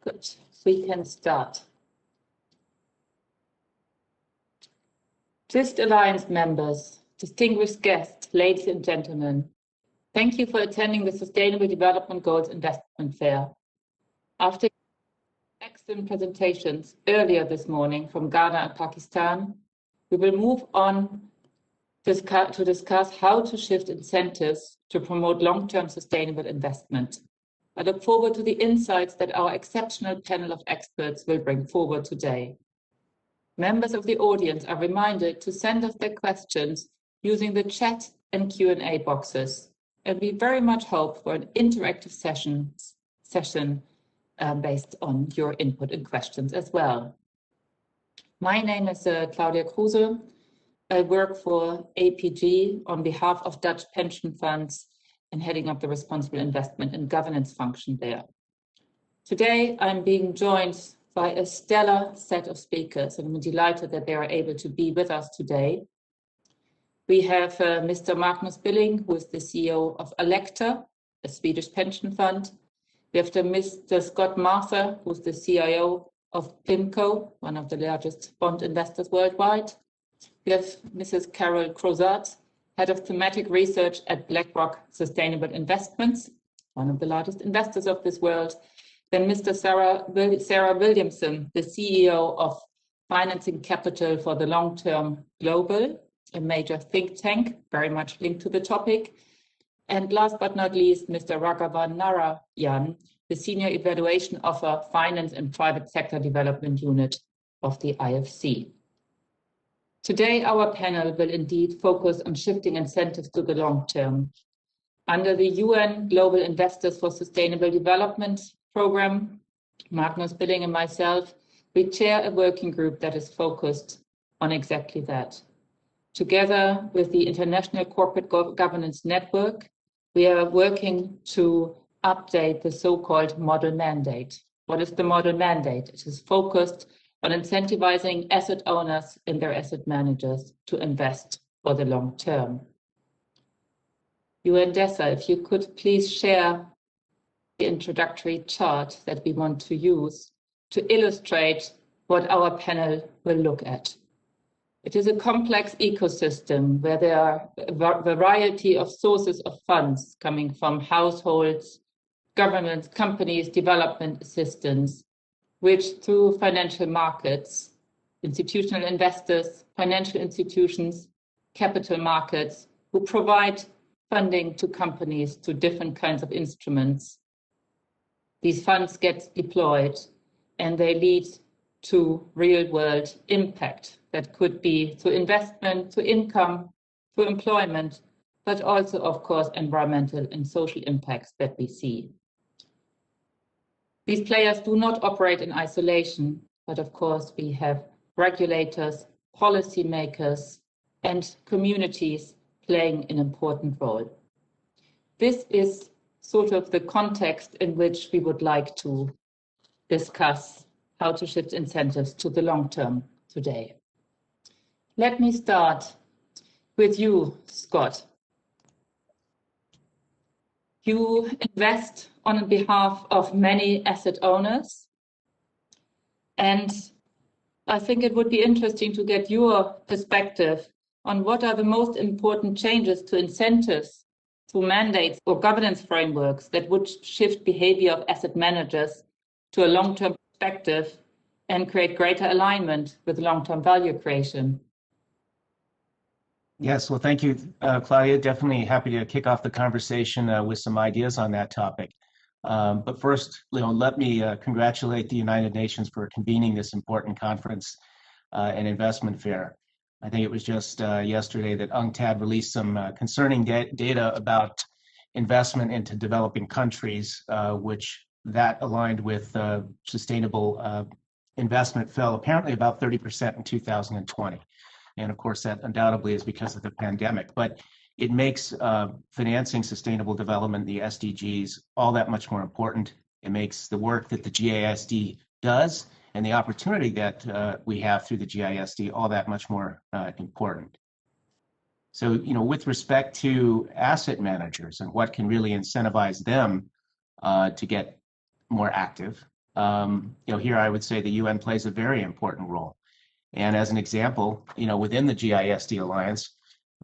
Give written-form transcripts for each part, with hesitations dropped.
Good, we can start. GIST Alliance members, distinguished guests, ladies and gentlemen, thank you for attending the Sustainable Development Goals Investment Fair. After excellent presentations earlier this morning from Ghana and Pakistan, we will move on to discuss how to shift incentives to promote long-term sustainable investment. I look forward to the insights that our exceptional panel of experts will bring forward today. Members of the audience are reminded to send us their questions using the chat and Q&A boxes. And we very much hope for an interactive session based on your input and questions as well. My name is Claudia Kruse. I work for APG on behalf of Dutch pension funds and heading up the responsible investment and governance function there. Today, I'm being joined by a stellar set of speakers, and I'm delighted that they are able to be with us today. We have Mr. Magnus Billing, who is the CEO of Alecta, a Swedish pension fund. We have Mr. Scott Martha, who's the CIO of PIMCO, one of the largest bond investors worldwide. We have Mrs. Carol Crozat, Head of Thematic Research at BlackRock Sustainable Investments, one of the largest investors of this world. Then Mr. Sarah Williamson, the CEO of Financing Capital for the Long-Term Global, a major think tank, very much linked to the topic. And last but not least, Mr. Raghavan Narayan, the Senior Evaluation Officer, Finance and Private Sector Development Unit of the IFC. Today, our panel will indeed focus on shifting incentives to the long term. Under the UN Global Investors for Sustainable Development program, Magnus Billing and myself, we chair a working group that is focused on exactly that. Together with the International Corporate Governance Network, we are working to update the so-called model mandate. What is the model mandate? It is focused on incentivizing asset owners and their asset managers to invest for the long term. Dessa, if you could please share the introductory chart that we want to use to illustrate what our panel will look at. It is a complex ecosystem where there are a variety of sources of funds coming from households, governments, companies, development assistance, which through financial markets, institutional investors, financial institutions, capital markets, who provide funding to companies to different kinds of instruments. These funds get deployed and they lead to real world impact that could be through investment, to income, to employment, but also, of course, environmental and social impacts that we see. These players do not operate in isolation, but of course we have regulators, policymakers, and communities playing an important role. This is sort of the context in which we would like to discuss how to shift incentives to the long term today. Let me start with you, Scott. You invest on behalf of many asset owners. And I think it would be interesting to get your perspective on what are the most important changes to incentives, to mandates or governance frameworks that would shift behavior of asset managers to a long-term perspective and create greater alignment with long-term value creation. Yes, well, thank you, Claudia. Definitely happy to kick off the conversation with some ideas on that topic. But first, let me congratulate the United Nations for convening this important conference and investment fair. I think it was just yesterday that UNCTAD released some concerning data about investment into developing countries, which that aligned with sustainable investment fell apparently about 30% in 2020. And of course, that undoubtedly is because of the pandemic. But it makes financing sustainable development, the SDGs, all that much more important. It makes the work that the GISD does and the opportunity that we have through the GISD all that much more important. So, with respect to asset managers and what can really incentivize them to get more active, Here I would say the UN plays a very important role. And as an example, within the GISD Alliance,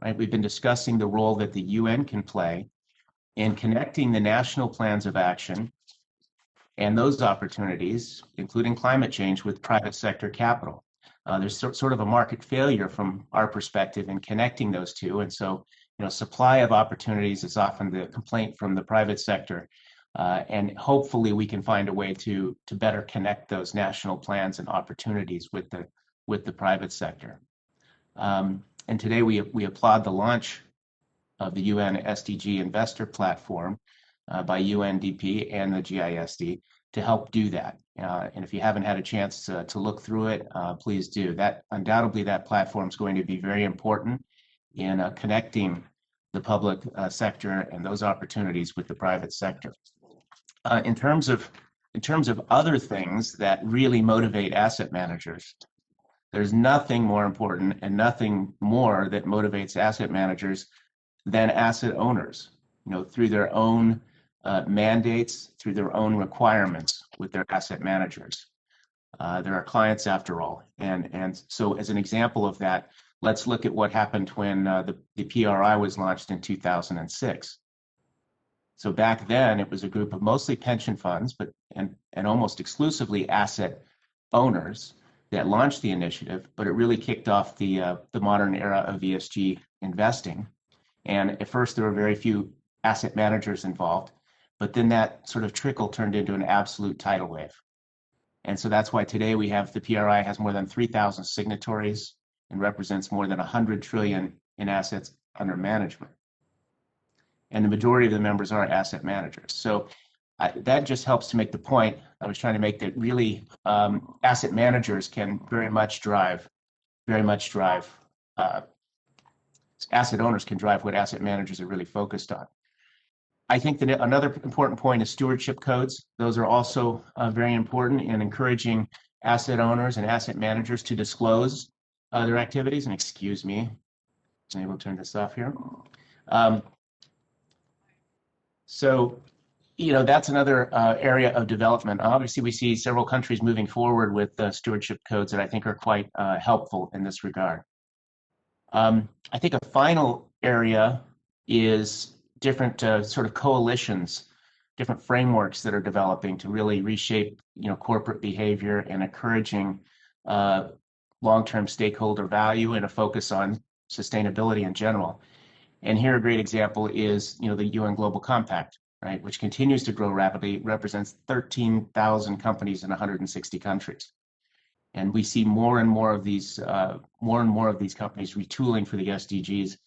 right, we've been discussing the role that the UN can play in connecting the national plans of action and those opportunities, including climate change, with private sector capital. There's sort of a market failure from our perspective in connecting those two. And so, supply of opportunities is often the complaint from the private sector. And hopefully we can find a way to better connect those national plans and opportunities with the private sector. And today we applaud the launch of the UN SDG Investor Platform by UNDP and the GISD to help do that. And if you haven't had a chance to look through it, please do. Undoubtedly, that platform is going to be very important in connecting the public sector and those opportunities with the private sector. In terms of other things that really motivate asset managers, there's nothing more important and nothing more that motivates asset managers than asset owners, through their own mandates, through their own requirements with their asset managers. There are clients after all. And so as an example of that, let's look at what happened when the PRI was launched in 2006. So back then it was a group of mostly pension funds, and almost exclusively asset owners that launched the initiative, but it really kicked off the modern era of ESG investing. And at first there were very few asset managers involved, but then that sort of trickle turned into an absolute tidal wave. And so that's why today we have the PRI has more than 3,000 signatories and represents more than 100 trillion in assets under management. And the majority of the members are asset managers. So that just helps to make the point I was trying to make, that really asset managers can very much drive, asset owners can drive what asset managers are really focused on. I think that another important point is stewardship codes. Those are also very important in encouraging asset owners and asset managers to disclose their activities. And excuse me, I'm able to turn this off here. So, that's another area of development. Obviously, we see several countries moving forward with stewardship codes that I think are quite helpful in this regard. I think a final area is different sort of coalitions, different frameworks that are developing to really reshape, corporate behavior and encouraging long-term stakeholder value and a focus on sustainability in general. And here a great example is, the UN Global Compact, right, which continues to grow rapidly, represents 13,000 companies in 160 countries. And we see more and more of these companies retooling for the SDGs,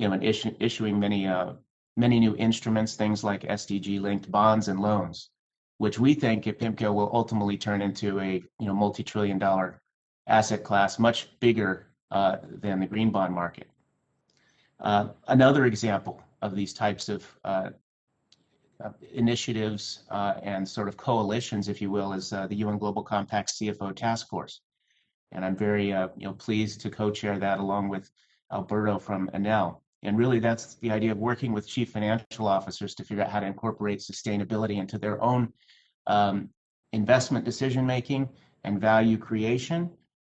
and issuing many new instruments, things like SDG-linked bonds and loans, which we think at PIMCO will ultimately turn into a multi-trillion-dollar asset class, much bigger than the green bond market. Another example of these types of initiatives and sort of coalitions, if you will, is the UN Global Compact CFO Task Force. And I'm very pleased to co-chair that along with Alberto from Enel. And really that's the idea of working with chief financial officers to figure out how to incorporate sustainability into their own investment decision-making and value creation,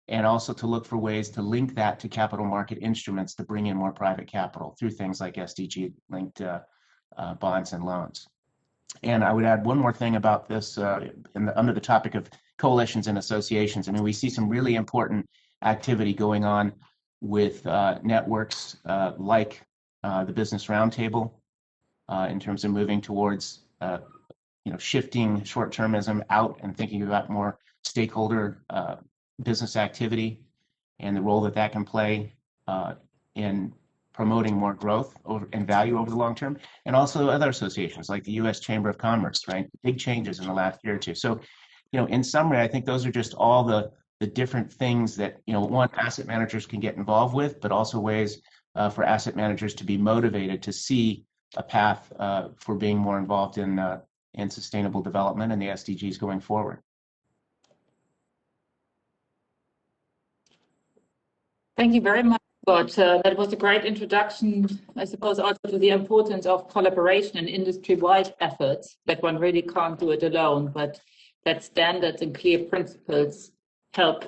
and also to look for ways to link that to capital market instruments to bring in more private capital through things like SDG-linked bonds and loans. And I would add one more thing about this under the topic of coalitions and associations. I mean, we see some really important activity going on with networks like the Business Roundtable in terms of moving towards shifting short-termism out and thinking about more stakeholder business activity and the role that can play in promoting more growth and value over the long term, and also other associations like the U.S. Chamber of Commerce, right? Big changes in the last year or two. So, in summary, I think those are just all the different things that, asset managers can get involved with, but also ways for asset managers to be motivated to see a path for being more involved in sustainable development and the SDGs going forward. Thank you very much, Scott. That was a great introduction, I suppose, also to the importance of collaboration and industry-wide efforts, that one really can't do it alone. But that standards and clear principles help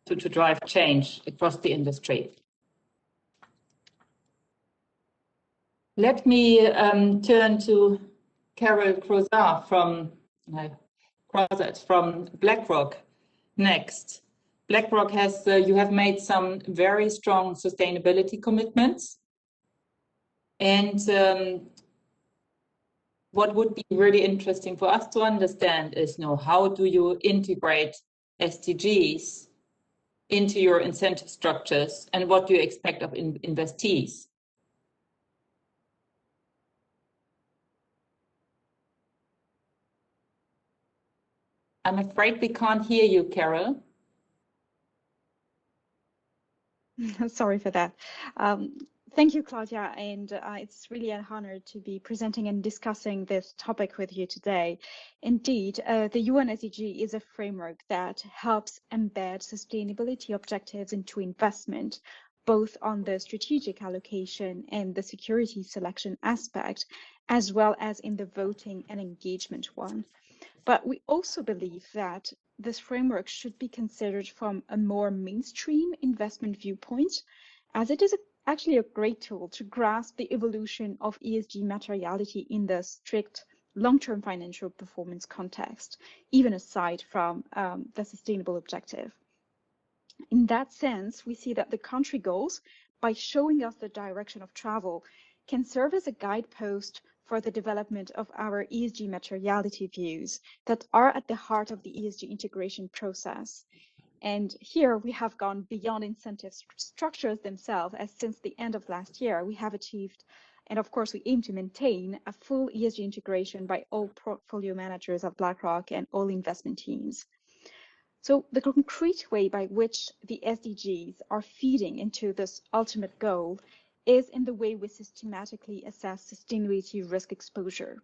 to drive change across the industry. Let me turn to Carol Crozat from BlackRock next. BlackRock has, you have made some very strong sustainability commitments. And what would be really interesting for us to understand is, how do you integrate SDGs into your incentive structures, and what do you expect of investees? I'm afraid we can't hear you, Carol. Sorry for that. Thank you, Claudia, and it's really an honor to be presenting and discussing this topic with you today. Indeed, the UN SDG is a framework that helps embed sustainability objectives into investment, both on the strategic allocation and the security selection aspect, as well as in the voting and engagement one. But we also believe that this framework should be considered from a more mainstream investment viewpoint, as it is actually a great tool to grasp the evolution of ESG materiality in the strict long-term financial performance context, even aside from the sustainable objective. In that sense, we see that the country goals, by showing us the direction of travel, can serve as a guidepost for the development of our ESG materiality views that are at the heart of the ESG integration process. And here we have gone beyond incentive structures themselves, as since the end of last year, we have achieved, and of course we aim to maintain, a full ESG integration by all portfolio managers of BlackRock and all investment teams. So the concrete way by which the SDGs are feeding into this ultimate goal is in the way we systematically assess sustainability risk exposure.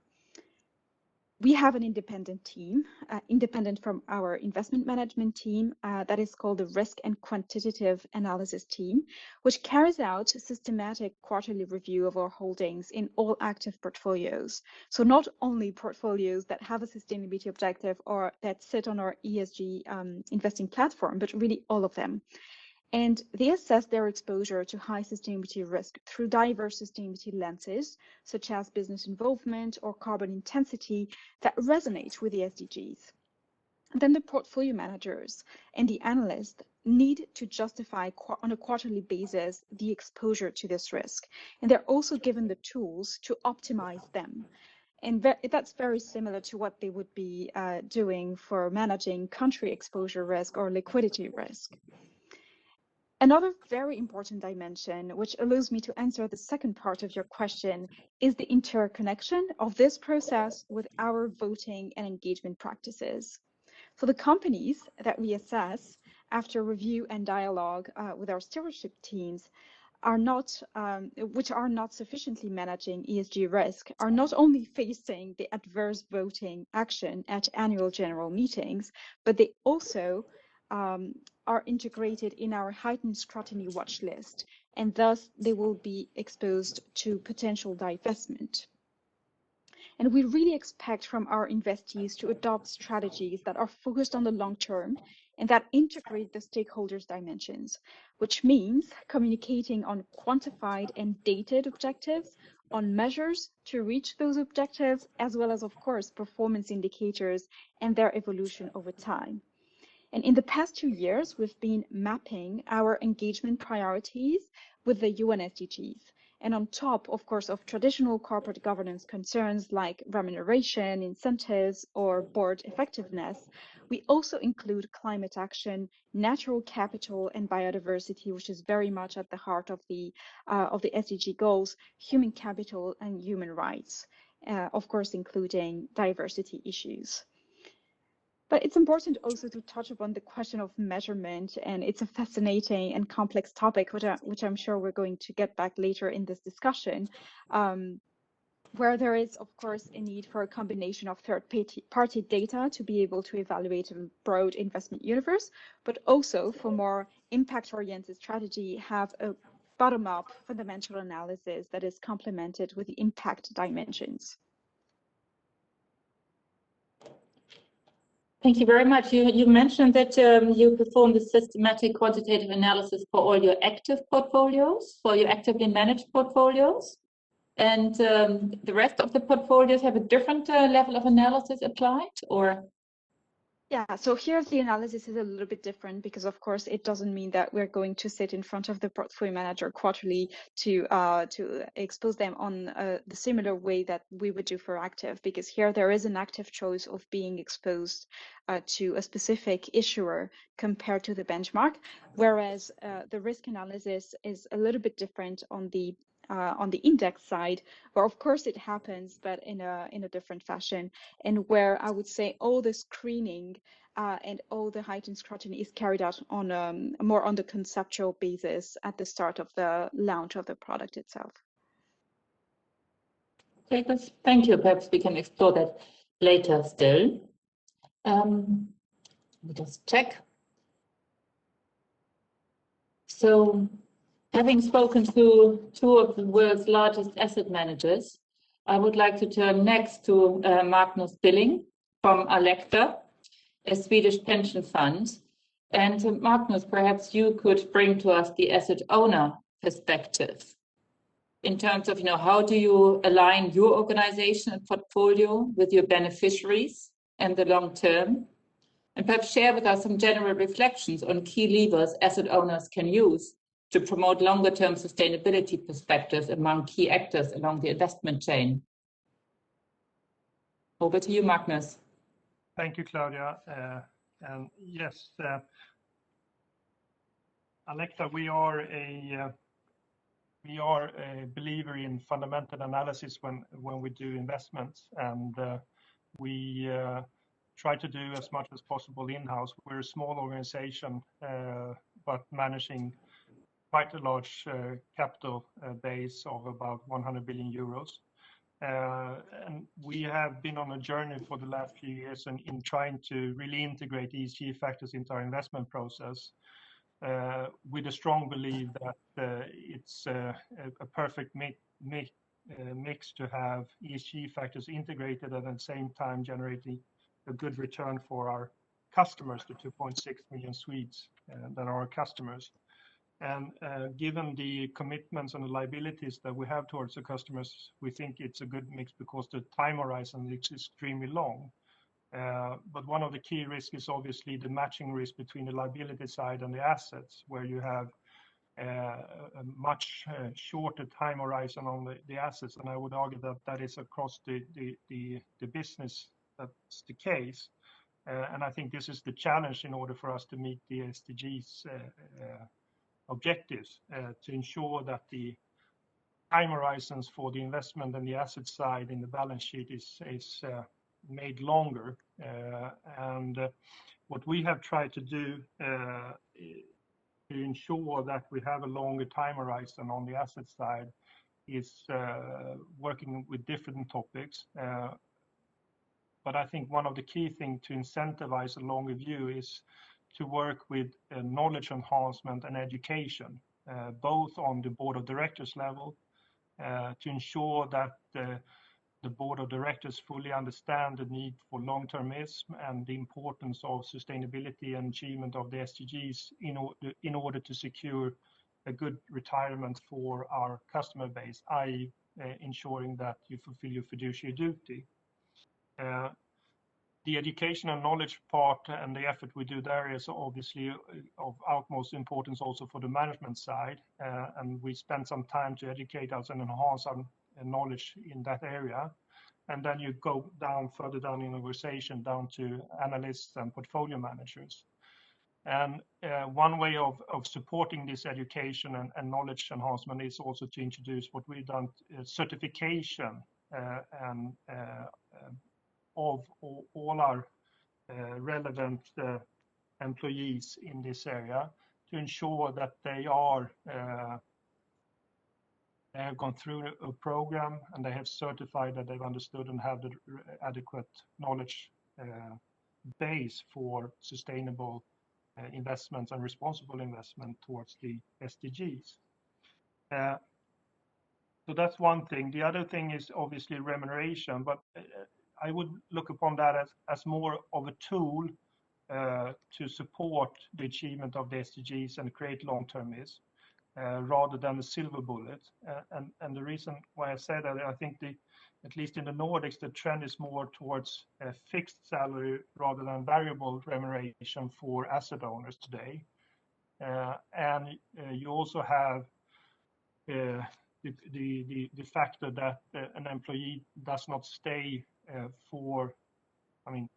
We have an independent team, independent from our investment management team, that is called the Risk and Quantitative Analysis Team, which carries out a systematic quarterly review of our holdings in all active portfolios. So not only portfolios that have a sustainability objective or that sit on our ESG investing platform, but really all of them. And they assess their exposure to high sustainability risk through diverse sustainability lenses, such as business involvement or carbon intensity, that resonate with the SDGs. And then the portfolio managers and the analysts need to justify on a quarterly basis the exposure to this risk. And they're also given the tools to optimize them. And that's very similar to what they would be doing for managing country exposure risk or liquidity risk. Another very important dimension, which allows me to answer the second part of your question, is the interconnection of this process with our voting and engagement practices. So the companies that we assess after review and dialogue with our stewardship teams which are not sufficiently managing ESG risk, are not only facing the adverse voting action at annual general meetings, but they also are integrated in our heightened scrutiny watch list, and thus they will be exposed to potential divestment. And we really expect from our investees to adopt strategies that are focused on the long term and that integrate the stakeholders' dimensions, which means communicating on quantified and dated objectives, on measures to reach those objectives, as well as, of course, performance indicators and their evolution over time. And in the past 2 years, we've been mapping our engagement priorities with the UN SDGs. And on top, of course, of traditional corporate governance concerns like remuneration, incentives, or board effectiveness, we also include climate action, natural capital, and biodiversity, which is very much at the heart of the SDG goals, human capital, and human rights, of course, including diversity issues. But it's important also to touch upon the question of measurement, and it's a fascinating and complex topic, which I'm sure we're going to get back later in this discussion, where there is, of course, a need for a combination of third-party data to be able to evaluate a broad investment universe, but also for more impact-oriented strategy, have a bottom-up fundamental analysis that is complemented with the impact dimensions. Thank you very much. You mentioned that you perform the systematic quantitative analysis for all your active portfolios, for your actively managed portfolios. And the rest of the portfolios have a different level of analysis applied, or? Yeah, so here the analysis is a little bit different because, of course, it doesn't mean that we're going to sit in front of the portfolio manager quarterly to expose them on the similar way that we would do for active, because here there is an active choice of being exposed to a specific issuer compared to the benchmark, whereas the risk analysis is a little bit different on the index side, where of course it happens, but in a different fashion, and where I would say all the screening and all the heightened scrutiny is carried out on more on the conceptual basis at the start of the launch of the product itself. Okay, thank you. Perhaps we can explore that later still. Let me just check. So, having spoken to two of the world's largest asset managers, I would like to turn next to Magnus Billing from Alecta, a Swedish pension fund. And Magnus, perhaps you could bring to us the asset owner perspective in terms of, how do you align your organization and portfolio with your beneficiaries and the long term? And perhaps share with us some general reflections on key levers asset owners can use to promote longer-term sustainability perspectives among key actors along the investment chain. Over to you, Magnus. Thank you, Claudia. And yes, Alecta, we are a believer in fundamental analysis when we do investments, and we try to do as much as possible in-house. We're a small organization, but managing quite a large capital base of about 100 billion euros. And we have been on a journey for the last few years in trying to really integrate ESG factors into our investment process, with a strong belief that it's a perfect mix to have ESG factors integrated and at the same time generating a good return for our customers, the 2.6 million Swedes that are our customers. And given the commitments and the liabilities that we have towards the customers, we think it's a good mix because the time horizon is extremely long. But one of the key risks is obviously the matching risk between the liability side and the assets, where you have a much shorter time horizon on the assets. And I would argue that that is across the business, that's the case. And I think this is the challenge in order for us to meet the SDGs objectives, to ensure that the time horizons for the investment and the asset side in the balance sheet is made longer. And what we have tried to do to ensure that we have a longer time horizon on the asset side is working with different topics. But I think one of the key things to incentivize a longer view is to work with knowledge enhancement and education, both on the board of directors level, to ensure that the board of directors fully understand the need for long-termism and the importance of sustainability and achievement of the SDGs in order to secure a good retirement for our customer base, i.e. Ensuring that you fulfill your fiduciary duty. The education and knowledge part and the effort we do there is obviously of utmost importance also for the management side, and we spend some time to educate us and enhance our knowledge in that area. And then you go further down in the organization, down to analysts and portfolio managers. And one way of supporting this education and knowledge enhancement is also to introduce what we've done, certification and of all our relevant employees in this area, to ensure that they have gone through a program and they have certified that they've understood and have the adequate knowledge base for sustainable investments and responsible investment towards the SDGs. So that's one thing. The other thing is obviously remuneration, but I would look upon that as more of a tool to support the achievement of the SDGs and create long-termism rather than a silver bullet. And the reason why I say that, I think at least in the Nordics, the trend is more towards a fixed salary rather than variable remuneration for asset owners today. And you also have the factor that an employee does not stay for, I mean,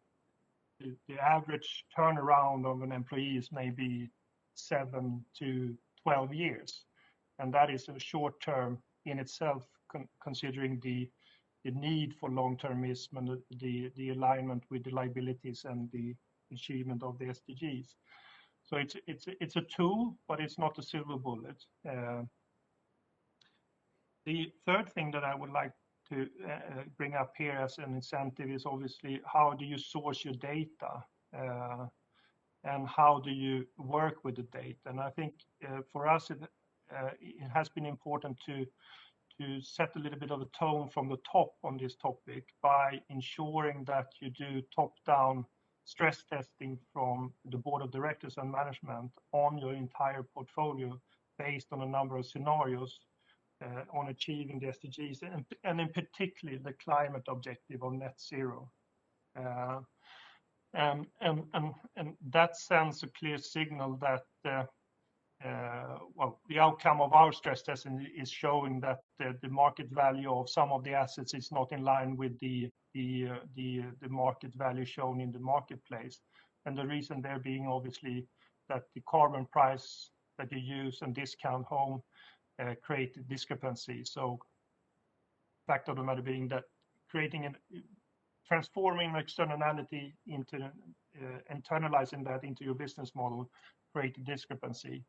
the average turnaround of an employee is maybe 7 to 12 years. And that is a short term in itself, considering the need for long-termism and the alignment with the liabilities and the achievement of the SDGs. So it's a tool, but it's not a silver bullet. The third thing that I would like to bring up here as an incentive is obviously how do you source your data and how do you work with the data. And I think for us it has been important to set a little bit of a tone from the top on this topic by ensuring that you do top-down stress testing from the board of directors and management on your entire portfolio based on a number of scenarios on achieving the SDGs and in particular the climate objective of net zero. And that sends a clear signal that well, the outcome of our stress testing is showing that the market value of some of the assets is not in line with the market value shown in the marketplace. And the reason there being obviously that the carbon price that you use and discount home create a discrepancy. So fact of the matter being that transforming externality into internalizing that into your business model create a discrepancy.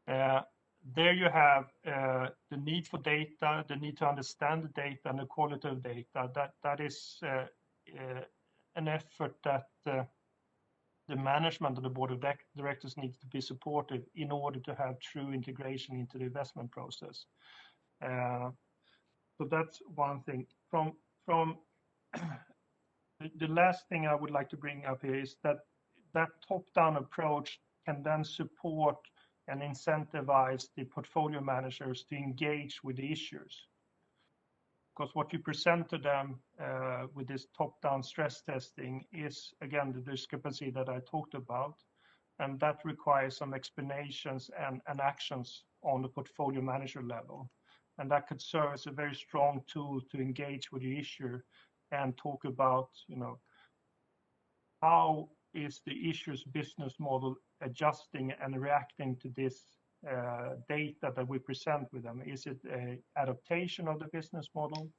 There you have the need for data, the need to understand the data and the quality of data. That is an effort that the management of the board of directors needs to be supportive in order to have true integration into the investment process. So that's one thing. From the last thing I would like to bring up here is that top-down approach can then support and incentivize the portfolio managers to engage with the issues. Because what you present to them with this top-down stress testing is, again, the discrepancy that I talked about, and that requires some explanations and actions on the portfolio manager level. And that could serve as a very strong tool to engage with the issue and talk about, you know, how is the issue's business model adjusting and reacting to this data that we present with them? Is it an adaptation of the business model?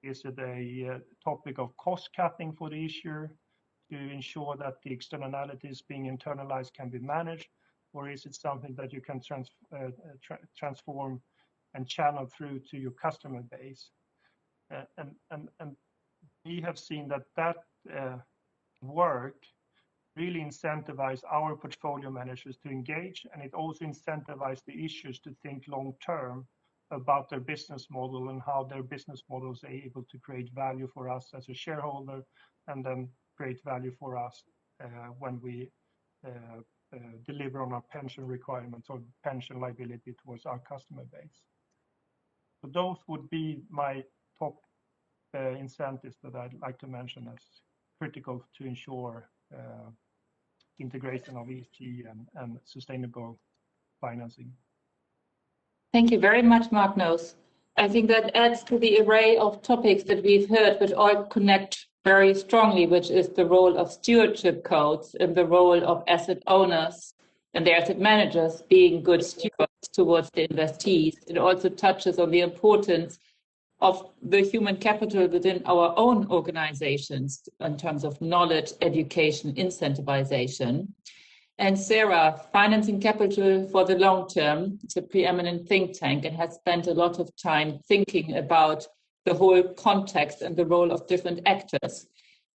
Is it a topic of cost cutting for the issuer to ensure that the externalities being internalized can be managed? Or is it something that you can transform and channel through to your customer base? And we have seen that work really incentivize our portfolio managers to engage, and it also incentivizes the issues to think long term about their business model and how their business models are able to create value for us as a shareholder, and then create value for us when we deliver on our pension requirements or pension liability towards our customer base. So those would be my top incentives that I'd like to mention as critical to ensure integration of ESG and sustainable financing. Thank you very much, Magnus. I think that adds to the array of topics that we've heard, which all connect very strongly, which is the role of stewardship codes and the role of asset owners and the asset managers being good stewards towards the investees. It also touches on the importance of the human capital within our own organizations in terms of knowledge, education, incentivization. And Sarah, Financing Capital for the Long Term, it's a preeminent think tank and has spent a lot of time thinking about the whole context and the role of different actors.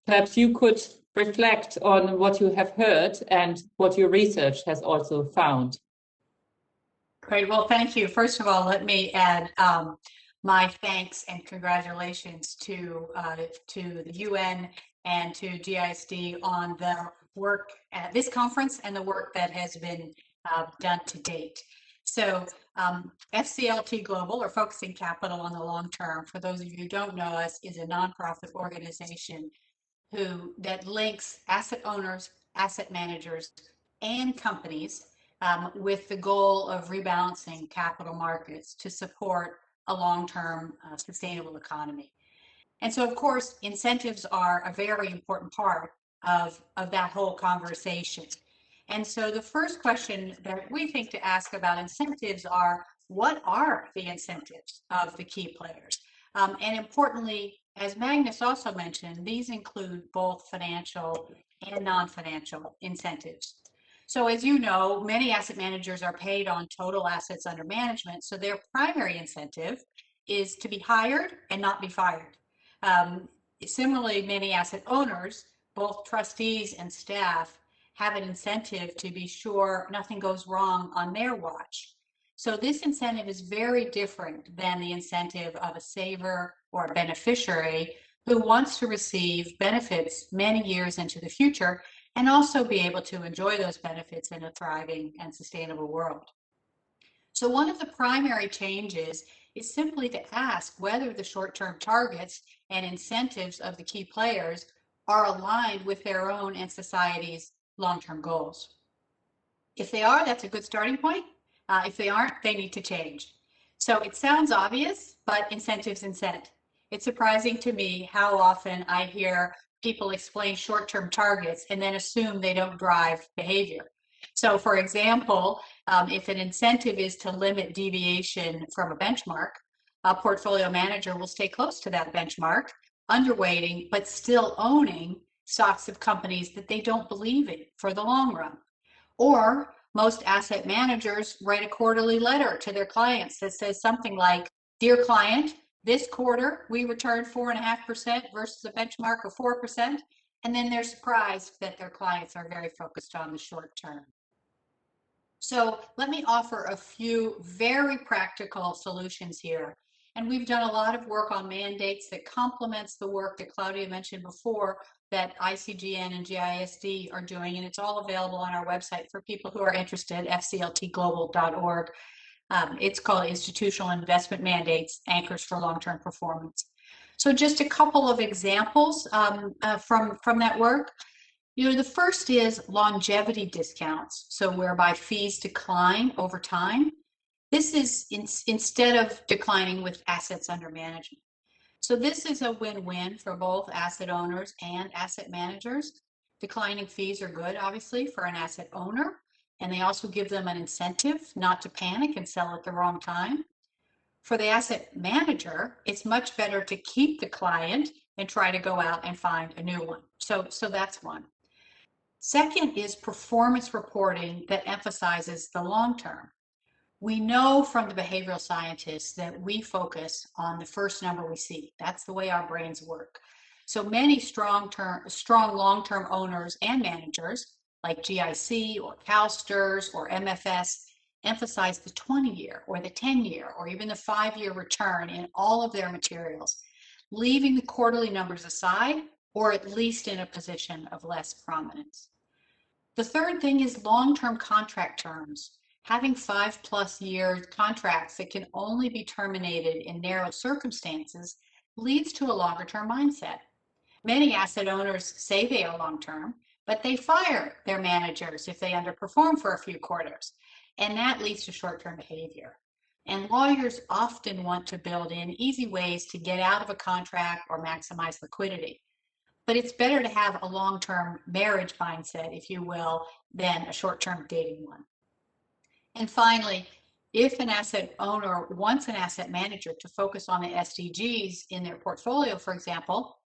Perhaps you could reflect on what you have heard and what your research has also found. Great. Well, thank you. First of all, let me add my thanks and congratulations to the UN and to GISD on the work at this conference and the work that has been done to date. So FCLT Global, or Focusing Capital on the Long Term, for those of you who don't know us, is a nonprofit organization that links asset owners, asset managers, and companies with the goal of rebalancing capital markets to support a long-term sustainable economy. And so, of course, incentives are a very important part of that whole conversation. And so the first question that we think to ask about incentives are, what are the incentives of the key players? And importantly, as Magnus also mentioned, these include both financial and non-financial incentives. So as you know, many asset managers are paid on total assets under management, so their primary incentive is to be hired and not be fired. Similarly, many asset owners, both trustees and staff, have an incentive to be sure nothing goes wrong on their watch. So this incentive is very different than the incentive of a saver or a beneficiary who wants to receive benefits many years into the future and also be able to enjoy those benefits in a thriving and sustainable world. So one of the primary changes is simply to ask whether the short-term targets and incentives of the key players are aligned with their own and society's long-term goals. If they are, that's a good starting point. If they aren't, they need to change. So it sounds obvious, but incentives incent. It's surprising to me how often I hear people explain short-term targets and then assume they don't drive behavior. So for example, if an incentive is to limit deviation from a benchmark, a portfolio manager will stay close to that benchmark, underweighting, but still owning stocks of companies that they don't believe in for the long run. Or most asset managers write a quarterly letter to their clients that says something like, "Dear client, this quarter we returned 4.5% versus a benchmark of 4%, and then they're surprised that their clients are very focused on the short term. So let me offer a few very practical solutions here. And we've done a lot of work on mandates that complements the work that Claudia mentioned before that ICGN and GISD are doing, and it's all available on our website for people who are interested, fcltglobal.org. It's called Institutional Investment Mandates, Anchors for Long-Term Performance. So just a couple of examples from that work. The first is longevity discounts, so whereby fees decline over time. This is instead of declining with assets under management. So this is a win-win for both asset owners and asset managers. Declining fees are good, obviously, for an asset owner, and they also give them an incentive not to panic and sell at the wrong time. For the asset manager, it's much better to keep the client and try to go out and find a new one. So that's one. Second is performance reporting that emphasizes the long term. We know from the behavioral scientists that we focus on the first number we see. That's the way our brains work. So many strong long-term owners and managers like GIC or CalSTRS or MFS emphasize the 20-year or the 10-year or even the 5-year return in all of their materials, leaving the quarterly numbers aside or at least in a position of less prominence. The third thing is long-term contract terms. Having 5+ year contracts that can only be terminated in narrow circumstances leads to a longer-term mindset. Many asset owners say they are long-term, but they fire their managers if they underperform for a few quarters, and that leads to short-term behavior. And lawyers often want to build in easy ways to get out of a contract or maximize liquidity. But it's better to have a long-term marriage mindset, if you will, than a short-term dating one. And finally, if an asset owner wants an asset manager to focus on the SDGs in their portfolio, for example,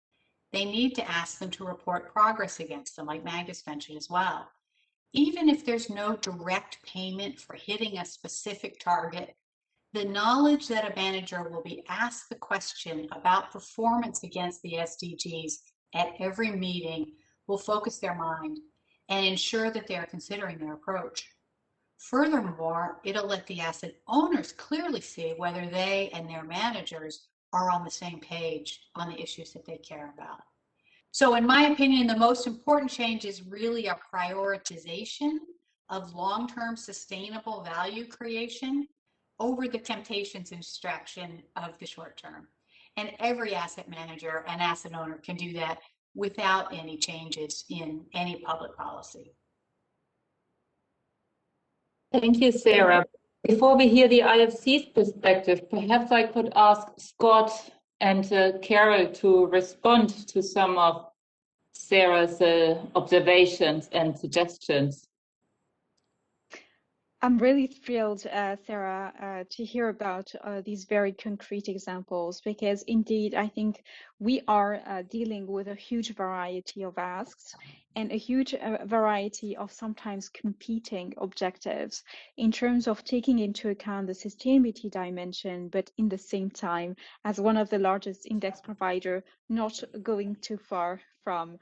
they need to ask them to report progress against them, like Magnus mentioned as well. Even if there's no direct payment for hitting a specific target, the knowledge that a manager will be asked the question about performance against the SDGs at every meeting will focus their mind and ensure that they are considering their approach. Furthermore, it'll let the asset owners clearly see whether they and their managers are on the same page on the issues that they care about. So in my opinion, the most important change is really a prioritization of long-term sustainable value creation over the temptations and distraction of the short term. And every asset manager and asset owner can do that without any changes in any public policy. Thank you, Sarah. Before we hear the IFC's perspective, perhaps I could ask Scott and Carol to respond to some of Sarah's observations and suggestions. I'm really thrilled, Sarah, to hear about these very concrete examples, because indeed, I think we are dealing with a huge variety of asks and a huge variety of sometimes competing objectives in terms of taking into account the sustainability dimension, but in the same time, as one of the largest index provider, not going too far from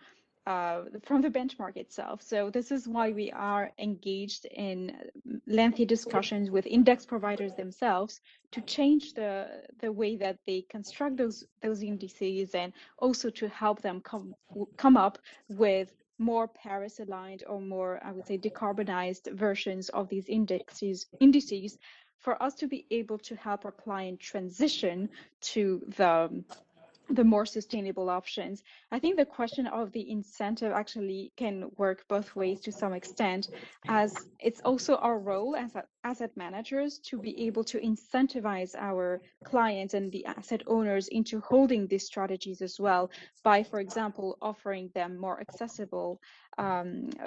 the benchmark itself. So this is why we are engaged in lengthy discussions with index providers themselves to change the way that they construct those indices, and also to help them come up with more Paris aligned or more, I would say, decarbonized versions of these indices for us to be able to help our client transition to the more sustainable options. I think the question of the incentive actually can work both ways to some extent, as it's also our role as asset managers to be able to incentivize our clients and the asset owners into holding these strategies as well by, for example, offering them more accessible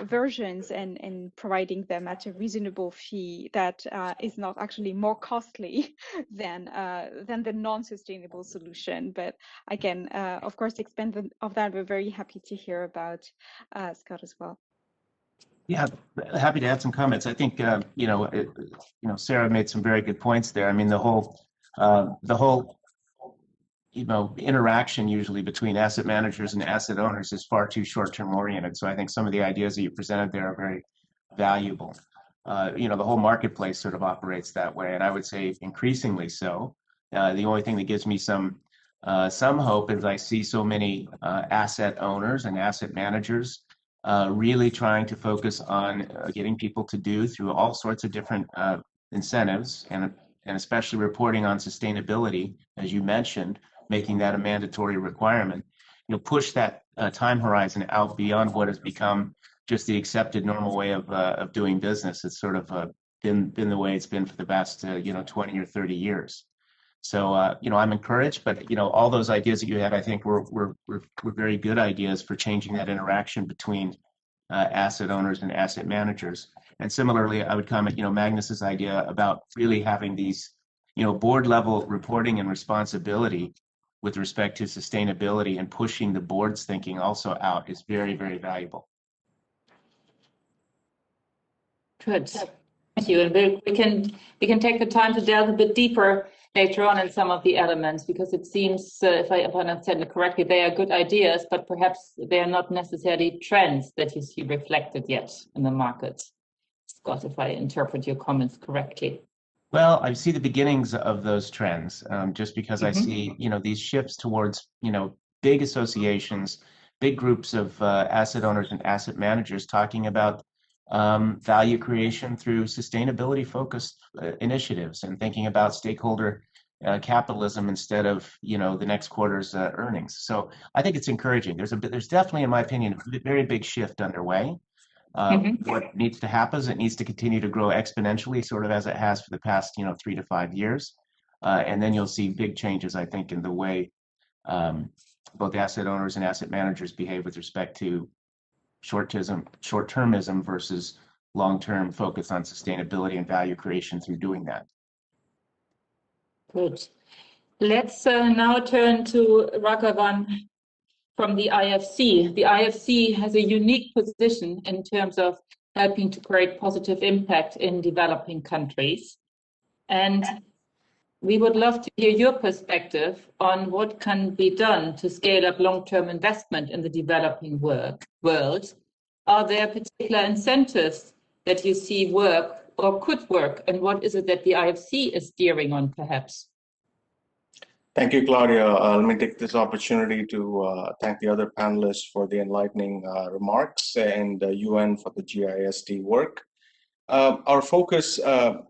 versions and providing them at a reasonable fee that is not actually more costly than the non-sustainable solution. But again, of course, expanded of that, we're very happy to hear about Scott as well. Yeah, happy to add some comments. I think Sarah made some very good points there. I mean, the whole interaction usually between asset managers and asset owners is far too short-term oriented. So I think some of the ideas that you presented there are very valuable. The whole marketplace sort of operates that way, and I would say increasingly so. The only thing that gives me some hope is I see so many asset owners and asset managers really trying to focus on getting people to do through all sorts of different incentives, and especially reporting on sustainability, as you mentioned, making that a mandatory requirement. Push that time horizon out beyond what has become just the accepted normal way of doing business. It's sort of been the way it's been for the past 20 or 30 years. So I'm encouraged, but all those ideas that you had, I think were very good ideas for changing that interaction between asset owners and asset managers. And similarly, I would comment, Magnus's idea about really having these, board level reporting and responsibility with respect to sustainability, and pushing the board's thinking also out is very, very valuable. Good, thank you. And we can take the time to delve a bit deeper later on in some of the elements, because it seems, if I understand it correctly, they are good ideas, but perhaps they are not necessarily trends that you see reflected yet in the market. Scott, if I interpret your comments correctly. Well, I see the beginnings of those trends, just because I see, these shifts towards, big associations, big groups of asset owners and asset managers talking about value creation through sustainability-focused initiatives, and thinking about stakeholder capitalism instead of the next quarter's earnings. So I think it's encouraging. There's definitely, in my opinion, a very big shift underway. What needs to happen is it needs to continue to grow exponentially, sort of as it has for the past 3 to 5 years, and then you'll see big changes, I think, in the way both asset owners and asset managers behave with respect to short-termism versus long-term focus on sustainability and value creation through doing that. Good. Let's now turn to Raghavan from the IFC. The IFC has a unique position in terms of helping to create positive impact in developing countries. And we would love to hear your perspective on what can be done to scale up long-term investment in the developing world. Are there particular incentives that you see work or could work, and what is it that the IFC is steering on, perhaps? Thank you, Claudia. Let me take this opportunity to thank the other panelists for the enlightening remarks and the UN for the GIST work. Our focus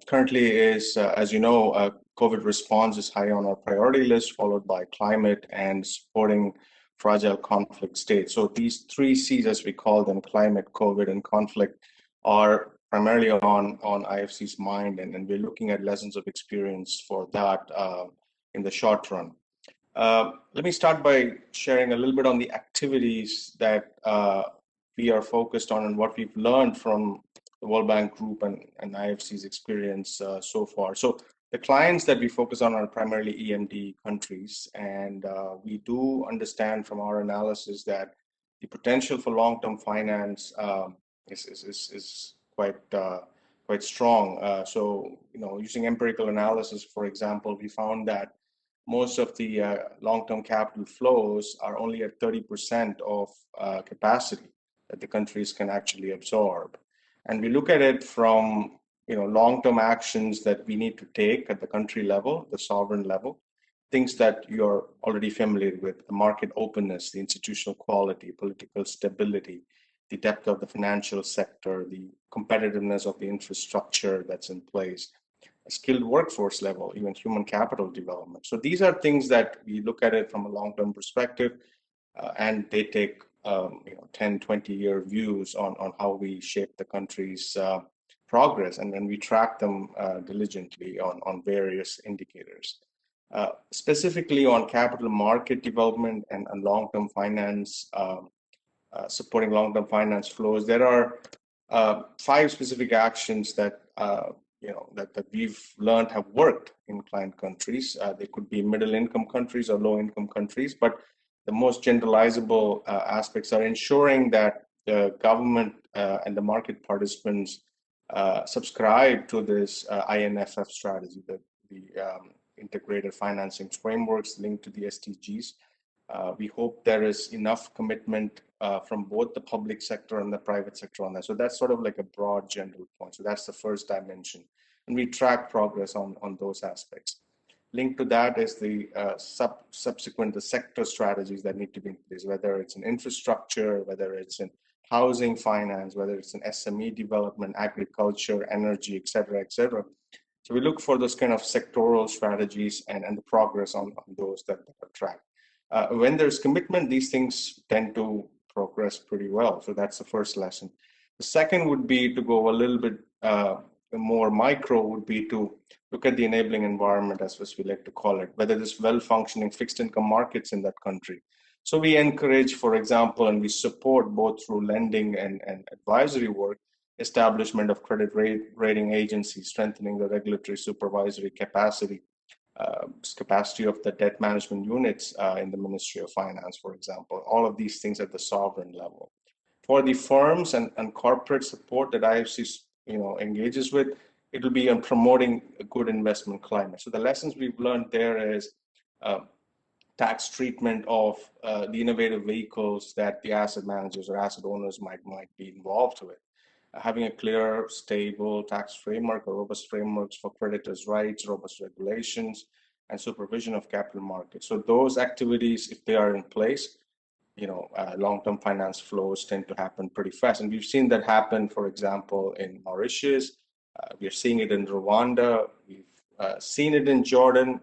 currently is, as you know, COVID response is high on our priority list, followed by climate and supporting fragile conflict states. So these three C's, as we call them, climate, COVID, and conflict, are primarily on IFC's mind, and we're looking at lessons of experience for that in the short run. Let me start by sharing a little bit on the activities that we are focused on and what we've learned from the World Bank Group and IFC's experience so far. So the clients that we focus on are primarily EMD countries, and we do understand from our analysis that the potential for long-term finance is quite strong. So, using empirical analysis, for example, we found that most of the long-term capital flows are only at 30% of capacity that the countries can actually absorb. And we look at it from long-term actions that we need to take at the country level, the sovereign level, things that you're already familiar with: the market openness, the institutional quality, political stability, the depth of the financial sector, the competitiveness of the infrastructure that's in place, a skilled workforce level, even human capital development. So these are things that we look at it from a long-term perspective, and they take 10, 20-year views on how we shape the country's progress, and then we track them diligently on various indicators. Specifically on capital market development and long-term finance, supporting long-term finance flows, there are 5 specific actions that that we've learned have worked in client countries. They could be middle-income countries or low-income countries, but the most generalizable aspects are ensuring that the government and the market participants subscribe to this INFF strategy, the integrated financing frameworks linked to the SDGs. We hope there is enough commitment from both the public sector and the private sector on that. So that's sort of like a broad general point. So that's the first dimension. And we track progress on those aspects. Linked to that is the subsequent the sector strategies that need to be in place, whether it's in infrastructure, whether it's in housing finance, whether it's in SME development, agriculture, energy, et cetera, et cetera. So we look for those kind of sectoral strategies and the progress on those that are tracked. When there's commitment, these things tend to progress pretty well. So that's the first lesson. The second would be to go a little bit more micro, would be to look at the enabling environment, as we like to call it, whether there's well-functioning fixed income markets in that country. So we encourage, for example, and we support both through lending and advisory work, establishment of credit rating agencies, strengthening the regulatory supervisory capacity of the debt management units in the Ministry of Finance, for example. All of these things at the sovereign level. For the firms and corporate support that IFC engages with, it will be on promoting a good investment climate. So the lessons we've learned there is tax treatment of the innovative vehicles that the asset managers or asset owners might be involved with. Having a clear, stable tax framework or robust frameworks for creditors' rights, robust regulations, and supervision of capital markets. So those activities, if they are in place, long-term finance flows tend to happen pretty fast. And we've seen that happen, for example, in Mauritius. We are seeing it in Rwanda. We've seen it in Jordan,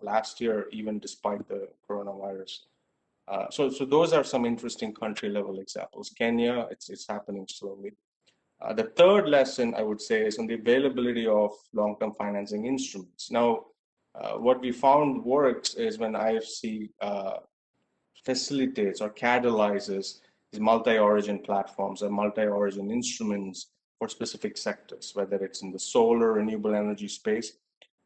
last year, even despite the coronavirus. So those are some interesting country-level examples. Kenya, it's happening slowly. The third lesson, I would say, is on the availability of long-term financing instruments. Now, what we found works is when IFC facilitates or catalyzes these multi-origin platforms or multi-origin instruments for specific sectors, whether it's in the solar, renewable energy space.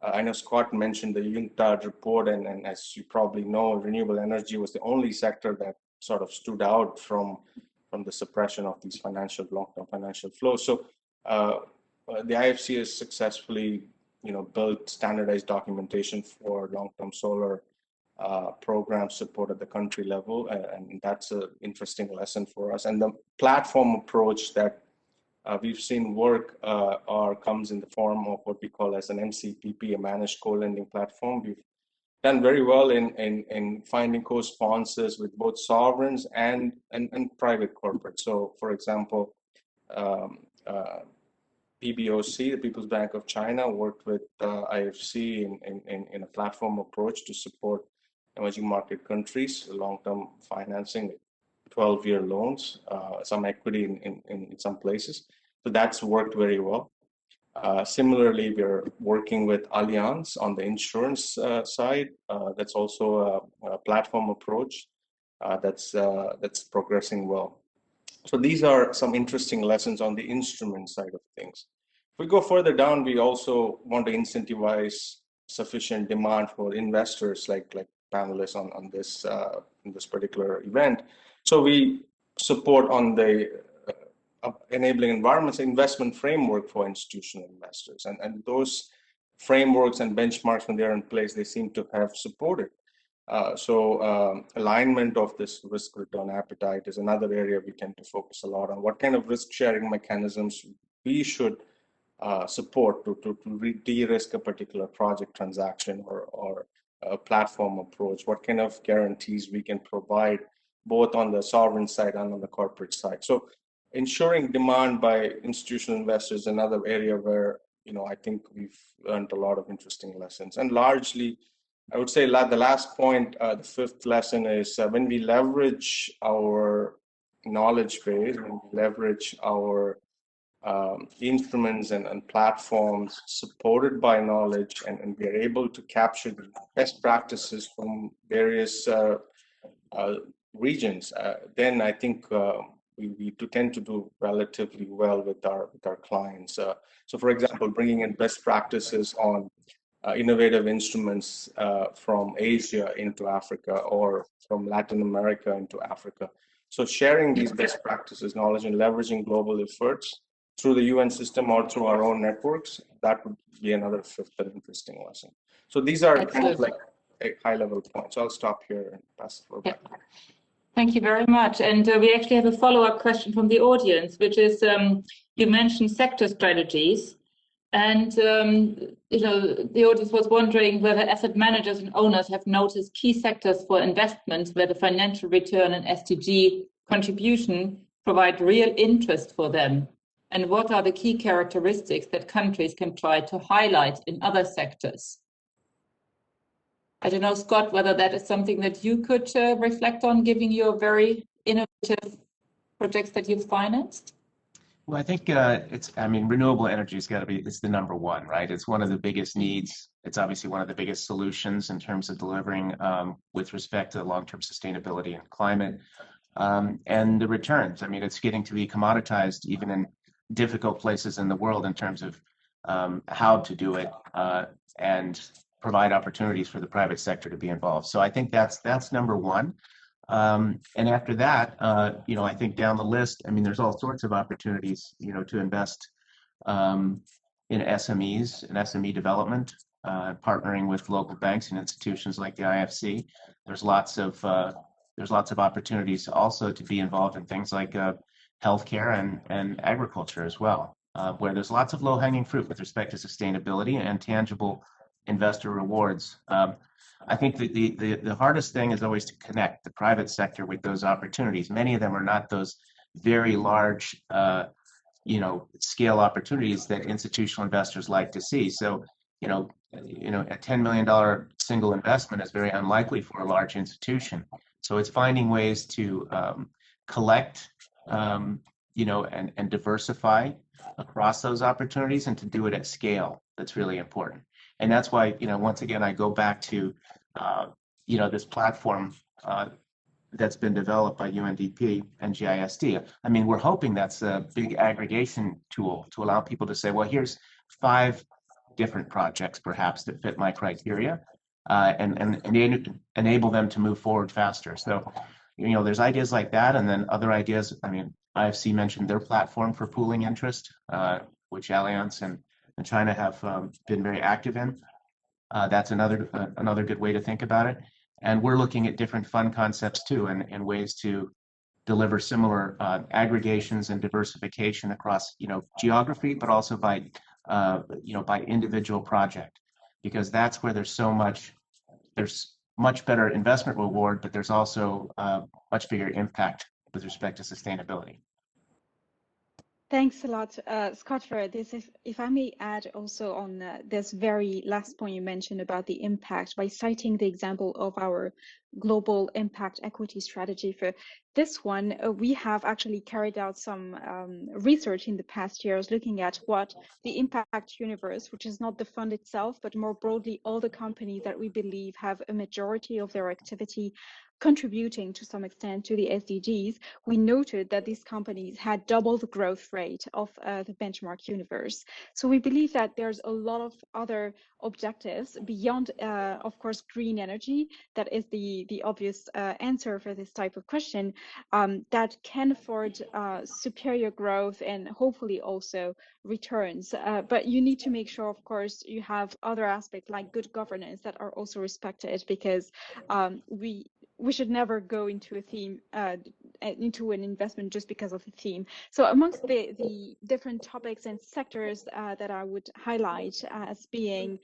I know Scott mentioned the UNTAD report, and as you probably know, renewable energy was the only sector that sort of stood out from the suppression of these long-term financial flows. So the IFC has successfully, built standardized documentation for long-term solar program support at the country level, and that's an interesting lesson for us. And the platform approach that we've seen work or comes in the form of what we call as an MCPP, a managed co-lending platform. We've done very well in finding co-sponsors with both sovereigns and private corporates. So, for example, PBOC, the People's Bank of China, worked with IFC in a platform approach to support emerging market countries, long-term financing, 12-year loans, some equity in some places. So that's worked very well. Similarly, we're working with Allianz on the insurance side. That's also a platform approach that's progressing well. So these are some interesting lessons on the instrument side of things. If we go further down, we also want to incentivize sufficient demand for investors, like panelists on this in this particular event. So we support on the enabling environments investment framework for institutional investors, and those frameworks and benchmarks, when they're in place, they seem to have supported. Alignment of this risk return appetite is another area we tend to focus a lot on. What kind of risk sharing mechanisms we should support to de-risk a particular project transaction or a platform approach? What kind of guarantees we can provide both on the sovereign side and on the corporate side? So ensuring demand by institutional investors is another area where, I think we've learned a lot of interesting lessons. And largely, I would say the last point, the fifth lesson is when we leverage our knowledge base, when we leverage our instruments and platforms supported by knowledge, and we are able to capture the best practices from various regions, then I think we tend to do relatively well with our clients. So, for example, bringing in best practices on innovative instruments from Asia into Africa or from Latin America into Africa. So sharing these best practices, knowledge, and leveraging global efforts through the UN system or through our own networks, that would be another fifth and interesting lesson. So these are kind of like a high-level points. So I'll stop here and pass the floor back. Thank you very much. And we actually have a follow-up question from the audience, which is, you mentioned sector strategies. And, the audience was wondering whether asset managers and owners have noticed key sectors for investments where the financial return and SDG contribution provide real interest for them. And what are the key characteristics that countries can try to highlight in other sectors? I don't know, Scott, whether that is something that you could reflect on, given your very innovative projects that you've financed? Well, I think renewable energy has got to be, it's the number one, right? It's one of the biggest needs. It's obviously one of the biggest solutions in terms of delivering with respect to long-term sustainability and climate. And the returns, it's getting to be commoditized even in difficult places in the world in terms of how to do it and provide opportunities for the private sector to be involved. So I think that's number one. And after that, I think down the list, there's all sorts of opportunities, to invest in SMEs and SME development, partnering with local banks and institutions like the IFC. There's lots of opportunities also to be involved in things like healthcare and agriculture as well, where there's lots of low-hanging fruit with respect to sustainability and tangible investor rewards. I think the hardest thing is always to connect the private sector with those opportunities. Many of them are not those very large, scale opportunities that institutional investors like to see. So, a $10 million single investment is very unlikely for a large institution. So it's finding ways to collect, and diversify across those opportunities and to do it at scale. That's really important. And that's why, once again, I go back to, this platform that's been developed by UNDP and GISD. We're hoping that's a big aggregation tool to allow people to say, well, here's 5 different projects perhaps that fit my criteria, and enable them to move forward faster. So, there's ideas like that, and then other ideas. IFC mentioned their platform for pooling interest, which Allianz and China have been very active in. That's another good way to think about it. And we're looking at different fund concepts too, and ways to deliver similar aggregations and diversification across, geography, but also by, by individual project, because that's where there's much better investment reward, but there's also much bigger impact with respect to sustainability. Thanks a lot, Scott, for this. If I may add also on this very last point you mentioned about the impact, by citing the example of our global impact equity strategy. For this one, we have actually carried out some research in the past years looking at what the impact universe, which is not the fund itself, but more broadly all the companies that we believe have a majority of their activity contributing to some extent to the SDGs, we noted that these companies had double the growth rate of the benchmark universe. So we believe that there's a lot of other objectives beyond, of course, green energy. That is the obvious answer for this type of question, that can afford superior growth and hopefully also returns. But you need to make sure, of course, you have other aspects like good governance that are also respected, because we should never go into a theme, into an investment just because of the theme. So amongst the different topics and sectors that I would highlight as being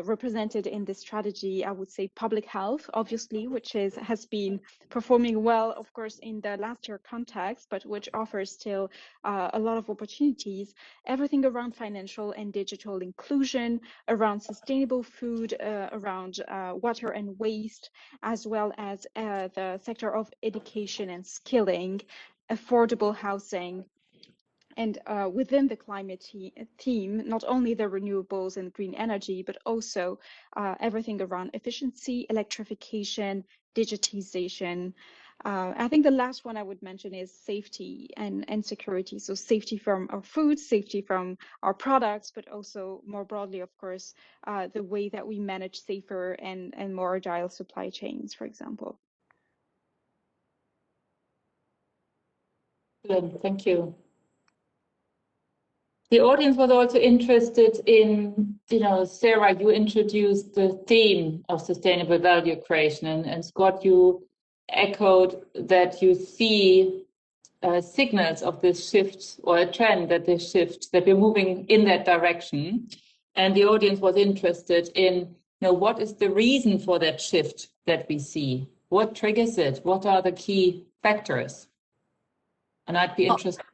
represented in this strategy, I would say public health, obviously, which has been performing well, of course, in the last year context, but which offers still a lot of opportunities. Everything around financial and digital inclusion, around sustainable food, around water and waste, as well as the sector of education and skilling, affordable housing, and within the climate theme, not only the renewables and green energy, but also everything around efficiency, electrification, digitization. I think the last one I would mention is safety and security. So safety from our food, safety from our products, but also more broadly, of course, the way that we manage safer and more agile supply chains, for example. Thank you. The audience was also interested in, Sarah, you introduced the theme of sustainable value creation, and Scott, you echoed that you see signals of this shift, or a trend that this shift, that we're moving in that direction. And the audience was interested in, what is the reason for that shift that we see? What triggers it? What are the key factors? And I'd be interested.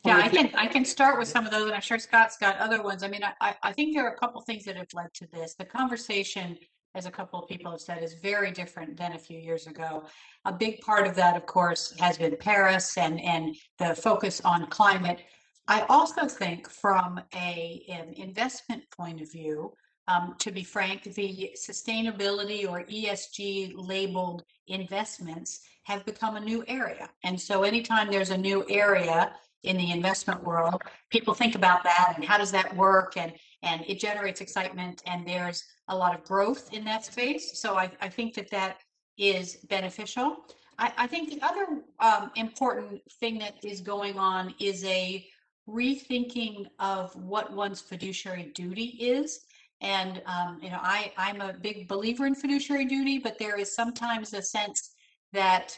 Yeah, I can start with some of those, and I'm sure Scott's got other ones. I mean, I think there are a couple things that have led to this. The conversation, as a couple of people have said, is very different than a few years ago. A big part of that, of course, has been Paris and the focus on climate. I also think from an investment point of view, to be frank, the sustainability or ESG labeled investments have become a new area. And so anytime there's a new area in the investment world, people think about that and how does that work, and it generates excitement, and there's a lot of growth in that space. So I think that is beneficial. I think the other important thing that is going on is a rethinking of what one's fiduciary duty is. And I'm a big believer in fiduciary duty, but there is sometimes a sense that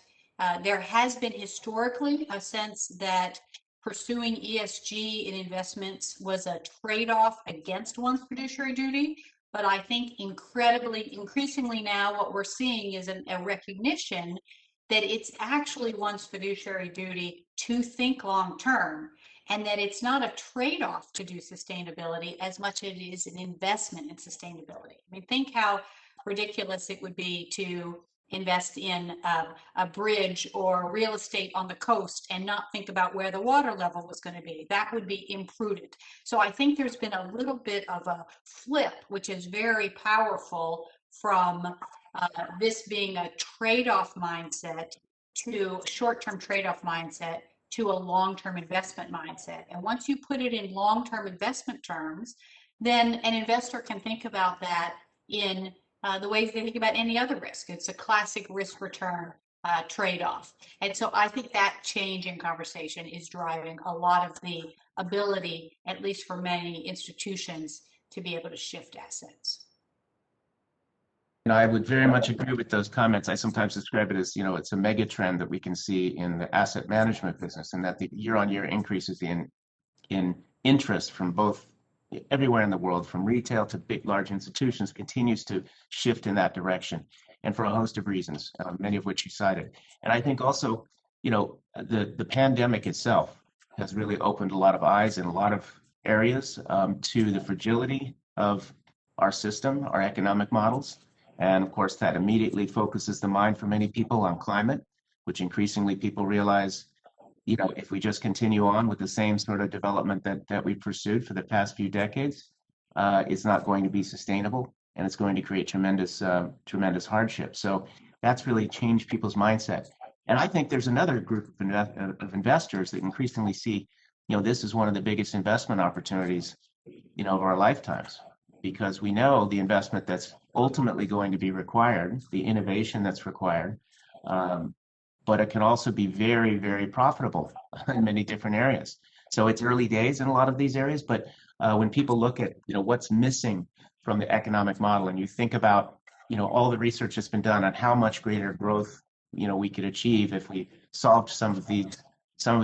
there has been historically a sense that pursuing ESG in investments was a trade-off against one's fiduciary duty. But I think increasingly now what we're seeing is a recognition that it's actually one's fiduciary duty to think long-term, and that it's not a trade-off to do sustainability as much as it is an investment in sustainability. I mean, think how ridiculous it would be to invest in a bridge or real estate on the coast and not think about where the water level was going to be. That would be imprudent. So I think there's been a little bit of a flip, which is very powerful, from this being a trade-off mindset to short-term trade-off mindset to a long-term investment mindset. And once you put it in long-term investment terms, then an investor can think about that in the ways they think about any other risk. It's a classic risk-return trade-off. And so I think that change in conversation is driving a lot of the ability, at least for many institutions, to be able to shift assets. And I would very much agree with those comments. I sometimes describe it as, it's a mega trend that we can see in the asset management business, and that the year-on-year increases in interest from both everywhere in the world, from retail to big, large institutions, continues to shift in that direction, and for a host of reasons, many of which you cited. And I think also, the pandemic itself has really opened a lot of eyes in a lot of areas to the fragility of our system, our economic models. And of course, that immediately focuses the mind for many people on climate, which increasingly people realize, if we just continue on with the same sort of development that we pursued for the past few decades, it's not going to be sustainable, and it's going to create tremendous hardship. So that's really changed people's mindset. And I think there's another group of investors that increasingly see, this is one of the biggest investment opportunities, of our lifetimes, because we know the investment that's ultimately going to be required, the innovation that's required, but it can also be very, very profitable in many different areas. So it's early days in a lot of these areas, but when people look at, what's missing from the economic model, and you think about, all the research that's been done on how much greater growth, we could achieve if we solved some of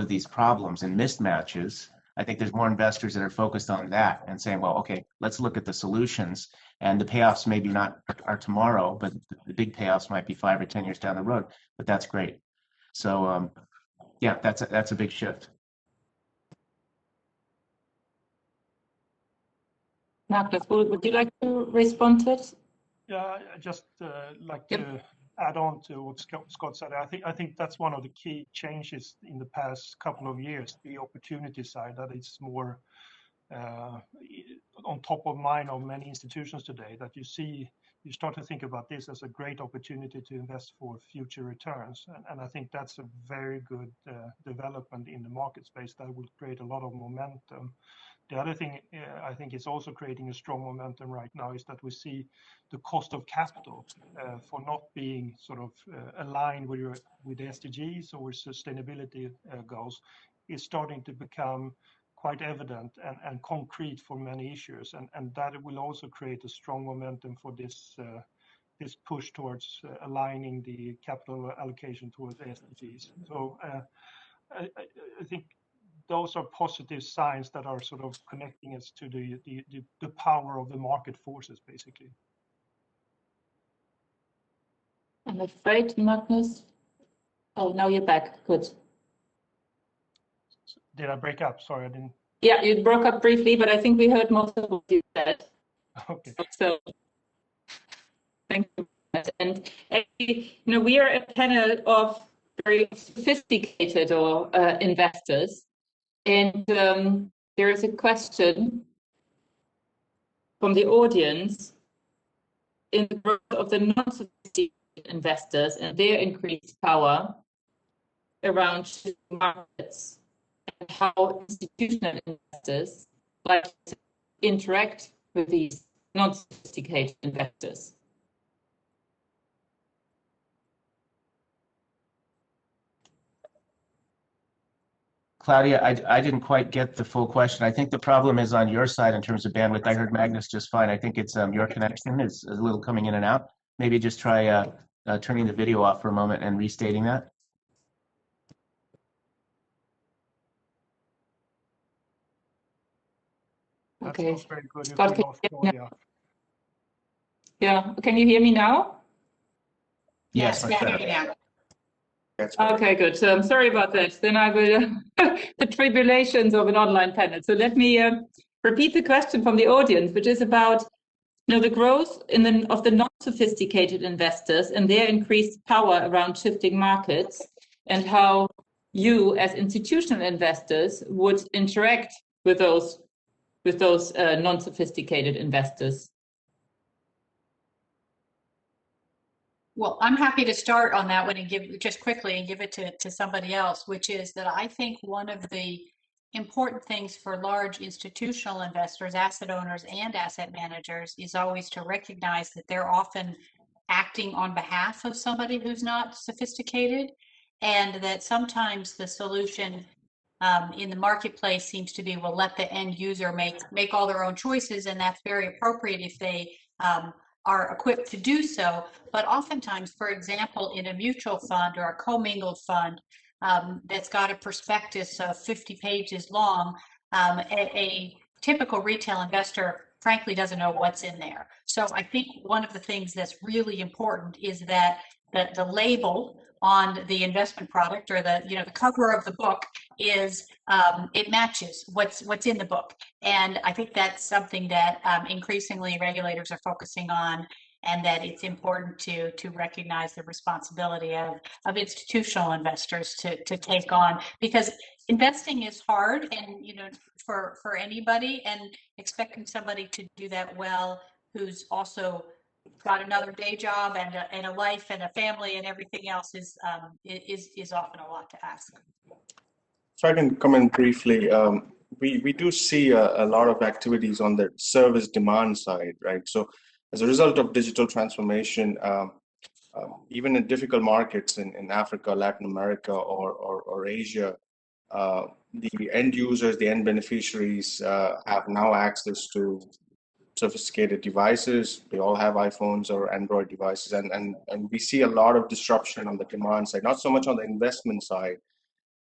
these problems and mismatches, I think there's more investors that are focused on that and saying, well, okay, let's look at the solutions, and the payoffs maybe not are tomorrow, but the big payoffs might be 5 or 10 years down the road, but that's great. So yeah, that's a big shift. Magnus, would you like to respond to it? Yeah, I just like to add on to what Scott said. I think that's one of the key changes in the past couple of years, the opportunity side, that it's more on top of mind of many institutions today, that you start to think about this as a great opportunity to invest for future returns. And I think that's a very good development in the market space that will create a lot of momentum. The other thing I think is also creating a strong momentum right now is that we see the cost of capital for not being sort of aligned with SDGs or with sustainability goals is starting to become quite evident and concrete for many issues, and that will also create a strong momentum for this push towards aligning the capital allocation towards SDGs. So I think those are positive signs that are sort of connecting us to the power of the market forces, basically. I'm afraid, Magnus. Oh, now you're back. Good. Did I break up? Sorry, I didn't. Yeah, you broke up briefly, but I think we heard most of what you said. Okay. So thank you. And actually, we are a panel of very sophisticated investors. And there is a question from the audience in the growth of the non-sophisticated investors and their increased power around markets, and how institutional investors like to interact with these non-sophisticated investors. Claudia, I didn't quite get the full question. I think the problem is on your side in terms of bandwidth. I heard Magnus just fine. I think it's your connection is a little coming in and out. Maybe just try turning the video off for a moment and restating that. That Okay. sounds very good. Scott, If we lost Claudia. Yeah, can you hear me now? Yes, we hear you now. Okay, good. So I'm sorry about that. Then I will, the tribulations of an online panel. So let me repeat the question from the audience, which is about the growth of the non-sophisticated investors and their increased power around shifting markets, and how you as institutional investors would interact with those non-sophisticated investors. Well, I'm happy to start on that one and give it to somebody else, which is that I think one of the important things for large institutional investors, asset owners, and asset managers is always to recognize that they're often acting on behalf of somebody who's not sophisticated, and that sometimes the solution in the marketplace seems to be, well, let the end user make all their own choices, and that's very appropriate if they are equipped to do so. But oftentimes, for example, in a mutual fund or a commingled fund that's got a prospectus of 50 pages long, a typical retail investor frankly doesn't know what's in there. So I think one of the things that's really important is that the label on the investment product, or the cover of the book, is it matches what's in the book. And I think that's something that increasingly regulators are focusing on, and that it's important to recognize the responsibility of institutional investors to take on, because investing is hard, and for anybody, and expecting somebody to do that well who's also got another day job and a life and a family and everything else is often a lot to ask. So I can comment briefly. We do see a lot of activities on the service demand side, right? So as a result of digital transformation, even in difficult markets in Africa, Latin America, or Asia, the end users, the end beneficiaries have now access to sophisticated devices. They all have iPhones or Android devices, and we see a lot of disruption on the demand side, not so much on the investment side,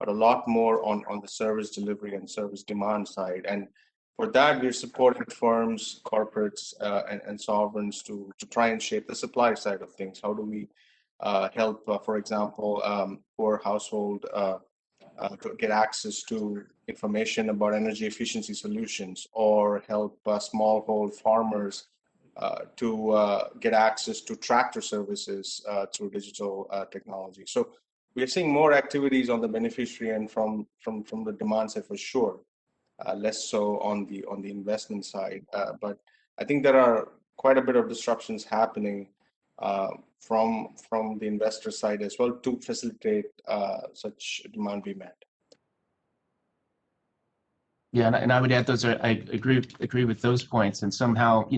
but a lot more on the service delivery and service demand side. And for that, we're supporting firms, corporates, and sovereigns to try and shape the supply side of things. How do we help, for example, poor household to get access to information about energy efficiency solutions, or help smallhold farmers to get access to tractor services through digital technology. So we're seeing more activities on the beneficiary end from the demand side for sure, less so on the investment side. But I think there are quite a bit of disruptions happening from the investor side as well to facilitate such demand be met. Yeah, and I would add I agree with those points, and somehow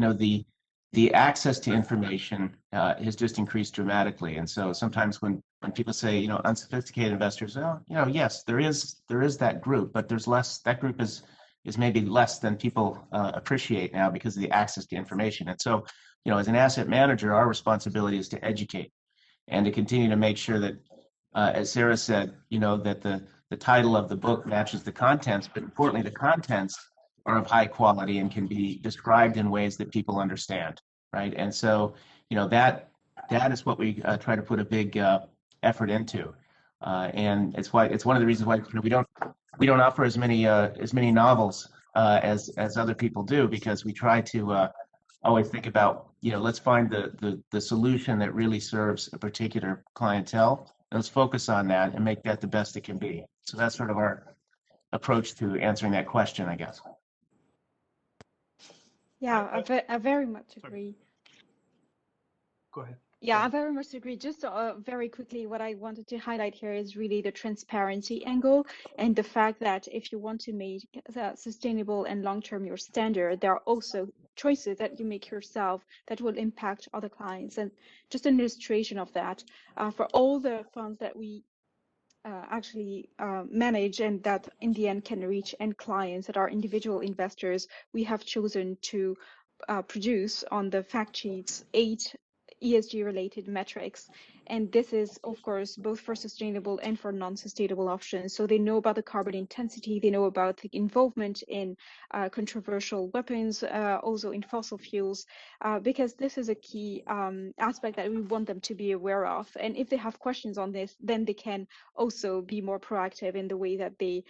the access to information has just increased dramatically. And so sometimes when people say unsophisticated investors, yes, there is that group, but there's less. That group is maybe less than people appreciate now because of the access to information. And so as an asset manager, our responsibility is to educate and to continue to make sure that, as Sarah said, that the title of the book matches the contents, but importantly, the contents are of high quality and can be described in ways that people understand, right? And so, that is what we try to put a big effort into, and it's one of the reasons why we don't offer as many novels as other people do, because we try to always think about let's find the solution that really serves a particular clientele. Let's focus on that and make that the best it can be. So that's sort of our approach to answering that question, I guess. Yeah, I very much agree. Go ahead. Yeah, I very much agree. Just very quickly, what I wanted to highlight here is really the transparency angle, and the fact that if you want to make sustainable and long-term your standard, there are also choices that you make yourself that will impact other clients. And just an illustration of that, for all the funds that we actually manage and that in the end can reach end clients that are individual investors, we have chosen to produce on the fact sheets 8 ESG related metrics. And this is, of course, both for sustainable and for non-sustainable options. So they know about the carbon intensity, they know about the involvement in controversial weapons, also in fossil fuels, because this is a key aspect that we want them to be aware of. And if they have questions on this, then they can also be more proactive in the way that they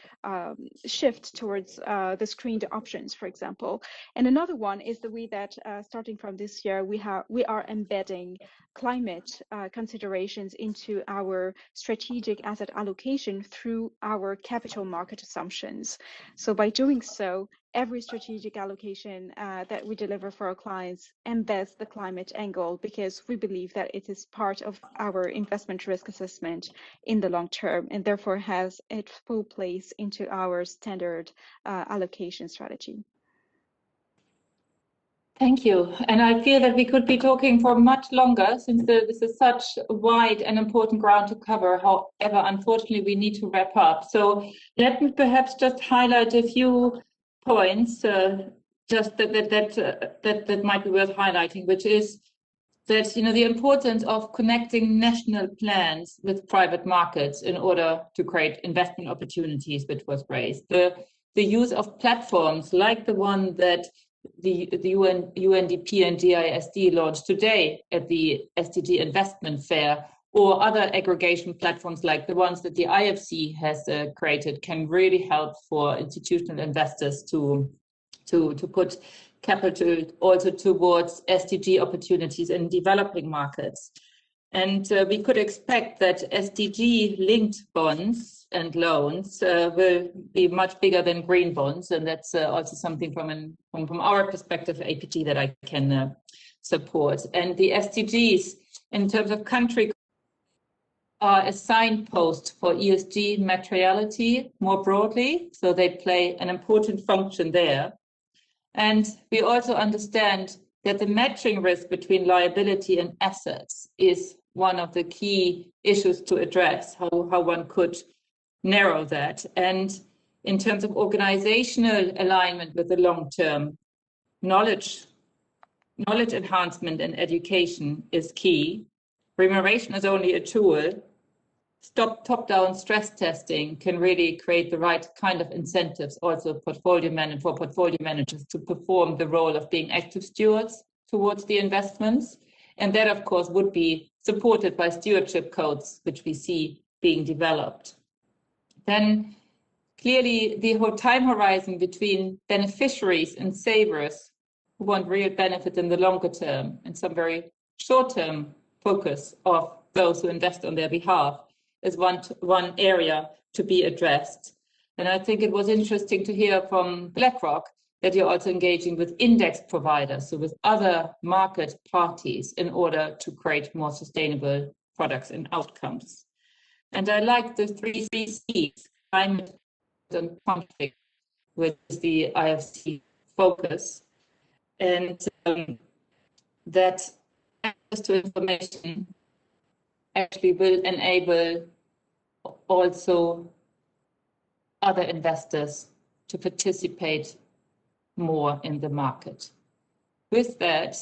shift towards the screened options, for example. And another one is the way that starting from this year, we are embedding climate considerations into our strategic asset allocation through our capital market assumptions. So by doing so, every strategic allocation that we deliver for our clients embeds the climate angle, because we believe that it is part of our investment risk assessment in the long term, and therefore has its full place into our standard allocation strategy. Thank you. And I feel that we could be talking for much longer, since this is such wide and important ground to cover. However, unfortunately, we need to wrap up. So let me perhaps just highlight a few points just that might be worth highlighting, which is that the importance of connecting national plans with private markets in order to create investment opportunities, which was raised. The use of platforms like the one that the UNDP and GISD launched today at the SDG Investment Fair, or other aggregation platforms like the ones that the IFC has created, can really help for institutional investors to put capital also towards SDG opportunities in developing markets. And we could expect that SDG-linked bonds and loans will be much bigger than green bonds, and that's also something from our perspective, APG, that I can support. And the SDGs, in terms of country, are a signpost for ESG materiality more broadly, so they play an important function there. And we also understand that the matching risk between liability and assets is one of the key issues to address, how one could narrow that. And in terms of organizational alignment with the long-term, knowledge enhancement and education is key. Remuneration is only a tool. Top-down stress testing can really create the right kind of incentives also for portfolio managers to perform the role of being active stewards towards the investments. And that, of course, would be supported by stewardship codes, which we see being developed. Then clearly the whole time horizon between beneficiaries and savers who want real benefit in the longer term and some very short-term focus of those who invest on their behalf is one area to be addressed. And I think it was interesting to hear from BlackRock that you're also engaging with index providers, so with other market parties, in order to create more sustainable products and outcomes. And I like the three C's, climate and conflict, which is the IFC focus, and that access to information actually will enable also other investors to participate more in the market. With that,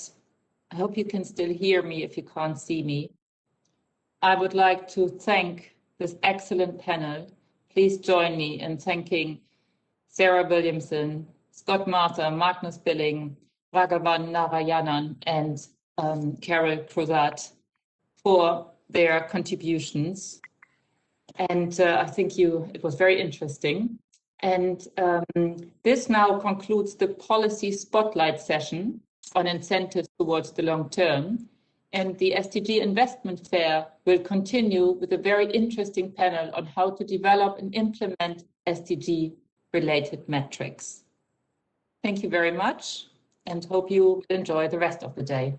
I hope you can still hear me if you can't see me. I would like to thank this excellent panel. Please join me in thanking Sarah Williamson, Scott Martha, Magnus Billing, Raghavan Narayanan, and Carol Cruzat for their contributions. And I think it was very interesting. And this now concludes the policy spotlight session on incentives towards the long term. And the SDG Investment Fair will continue with a very interesting panel on how to develop and implement SDG-related metrics. Thank you very much, and hope you enjoy the rest of the day.